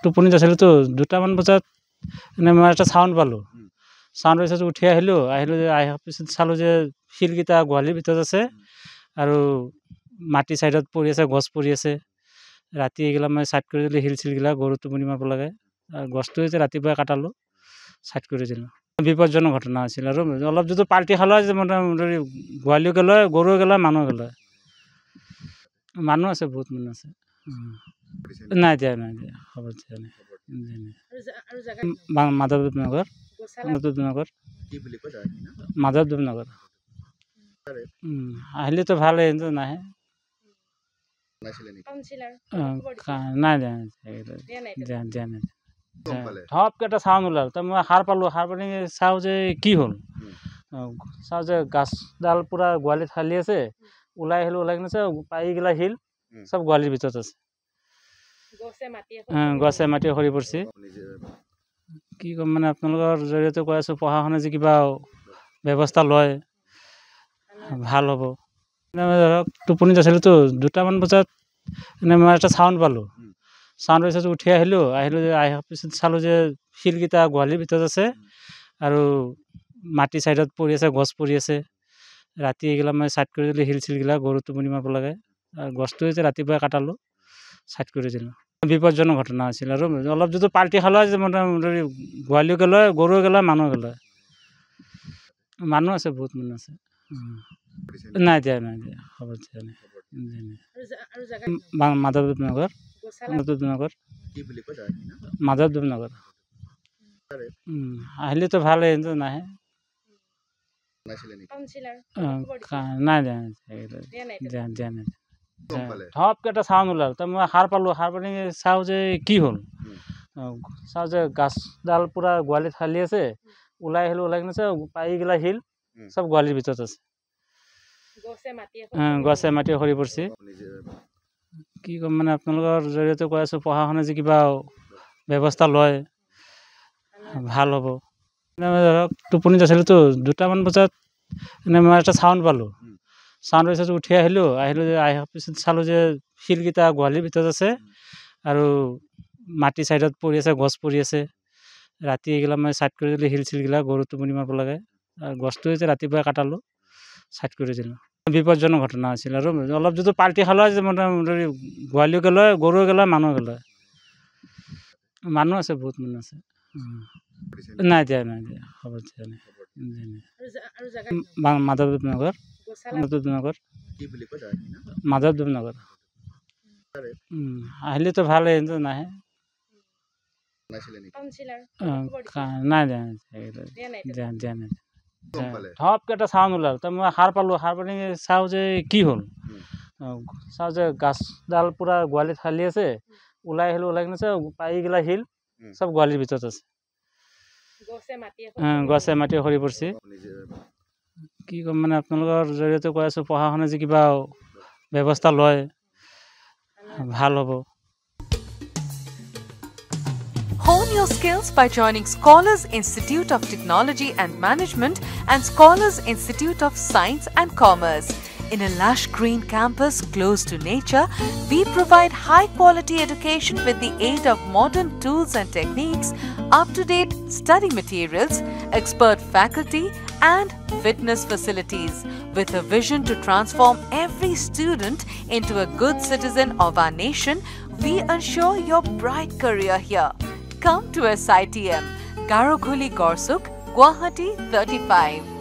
টোপনিত আছিলোতো 2টামান বজাত মানে মই এটা চাউণ্ড পালোঁ। চাউণ্ড পাইছোঁ উঠি আহিলোঁ যে অহাৰ পিছত চালোঁ যে শিলকেইটা গোহালিৰ ভিতৰত আছে আৰু মাটি চাইডত পৰি আছে, গছ পৰি আছে। ৰাতি এইগিলা মই চাইড কৰি দিলোঁ, শিল চিলগিলা গৰু টোপনি মাৰিব লাগে। আৰু গছটো যে ৰাতিপুৱাই কাটালোঁ, চাইড কৰি দিলোঁ। বিপদজনক ঘটনা আছিল আৰু অলপ যদি পাল্টি খালে যে মোটামুটি গোহালিও গ'লে, গৰুও গ'লে, মানুহ গ'লে। মানুহ আছে, বহুত মানুহ আছে। নাই দিয়া খবৰ দিয়া নাই। মাধৱদেৱ নগৰ, মাধৱদেৱ নগৰ। আহিলেতো ভালেই, কিন্তু নাহে। নাই দিয়া নাই। ধপকৈ এটা চাউণ্ড ওলাল, তো মই সাৰ পালোঁ। সাৰ পানি চাওঁ যে কি হ'ল, চাওঁ যে গাছডাল পূৰা গোহালিত খালি আছে। ওলাই আহিলোঁ, ওলাই কিনে চাওঁ পাৰিগিলা শিল চব গোহালিৰ ভিতৰত আছে। গছে মাটি সৰি পৰিছে। কি ক'ম মানে আপোনালোকৰ জৰিয়তে কৈ আছোঁ, প্ৰশাসনে যে কিবা ব্যৱস্থা লয় ভাল হ'ব। ধৰক টোপনিত আছিলোতো 2টামান বজাত মানে মই এটা চাউণ্ড পালোঁ। চাউণ্ড পাইছোঁ উঠি আহিলোঁ যে অহাৰ পিছত চালোঁ যে শিলকেইটা গোহালিৰ ভিতৰত আছে আৰু মাটি চাইডত পৰি আছে, গছ পৰি আছে। ৰাতি এইগিলা মই চাইড কৰি দিলোঁ, শিল চিলগিলা গৰু টোপনি মাৰিব লাগে। আৰু গছটো যে ৰাতিপুৱাই কাটালোঁ, চাইড কৰি দিলোঁ। বিপদজনক ঘটনা আছিল আৰু অলপ যদি পাল্টি খালে যে মোটামুটি গোহালিও গ'লে, গৰুও গ'লে, মানুহ গ'লে। মানুহ আছে, বহুত মানুহ আছে। নাই দিয়া খবৰ দিয়া নাই। মাধৱদেৱ নগৰ, মাধৱদেৱ নগৰ। আহিলেতো ভালেই, কিন্তু নাহে। নাই দিয়া নাই। ধপকৈ এটা চাউণ্ড ওলাল, তো মই সাৰ পালোঁ। সাৰ পানি চাওঁ যে কি হ'ল, চাওঁ যে গাছডাল পূৰা গোহালিত খালি আছে। ওলাই আহিলোঁ, ওলাই কিনে চাওঁ পাৰিগিলা শিল চব গোহালিৰ ভিতৰত আছে। গছে মাটি সৰি পৰিছে। কি ক'ম মানে আপোনালোকৰ জৰিয়তে কৈ আছোঁ, প্ৰশাসনে যে কিবা ব্যৱস্থা লয় ভাল হ'ব। ধৰক টোপনিত আছিলোতো 2টামান বজাত মানে মই এটা চাউণ্ড পালোঁ। চাউণ্ড পাইছোঁ উঠি আহিলোঁ যে অহাৰ পিছত চালোঁ যে শিলকেইটা গোহালিৰ ভিতৰত আছে আৰু মাটি চাইডত পৰি আছে, গছ পৰি আছে। ৰাতি এইগিলা মই চাইড কৰি দিলোঁ, শিল চিলগিলা গৰু টোপনি মাৰিব লাগে। আৰু গছটো যে ৰাতিপুৱাই কাটালোঁ, চাইড কৰি দিলোঁ। বিপদজনক ঘটনা আছিল আৰু অলপ যদি পাল্টি খালে যে মোটামুটি গোহালিও গ'লে, গৰুও গ'লে, মানুহ গ'লে। মানুহ আছে, বহুত মানুহ আছে। নাই দিয়া খবৰ দিয়া নাই। মাধৱদেৱ নগৰ, মাধৱদেৱ নগৰ। আহিলেতো ভালেই, কিন্তু নাহে। নাই দিয়া নাই। ধপকৈ এটা চাউণ্ড ওলাল, তো মই সাৰ পালোঁ। সাৰ পানি চাওঁ যে কি হ'ল, চাওঁ যে গাছডাল পূৰা গোহালিত খালি আছে। ওলাই আহিলোঁ, ওলাই কিনে চাওঁ পাৰিগিলা শিল চব গোহালিৰ ভিতৰত আছে। গছে মাটি সৰি পৰিছে। কি ক'ম মানে আপোনালোকৰ জৰিয়তে কৈ আছোঁ, প্ৰশাসনে যে কিবা ব্যৱস্থা লয় ভাল হ'ব। Hone your skills by joining Scholars Institute of Technology and Management and Scholars Institute of Science and Commerce. In a lush green campus close to nature, we provide high-quality education with the aid of modern tools and techniques, up-to-date study materials, expert faculty, and fitness facilities. With a vision to transform every student into a good citizen of our nation, we ensure your bright career here. Come to SITM, Garokhuli Gorsuk, Guwahati 35.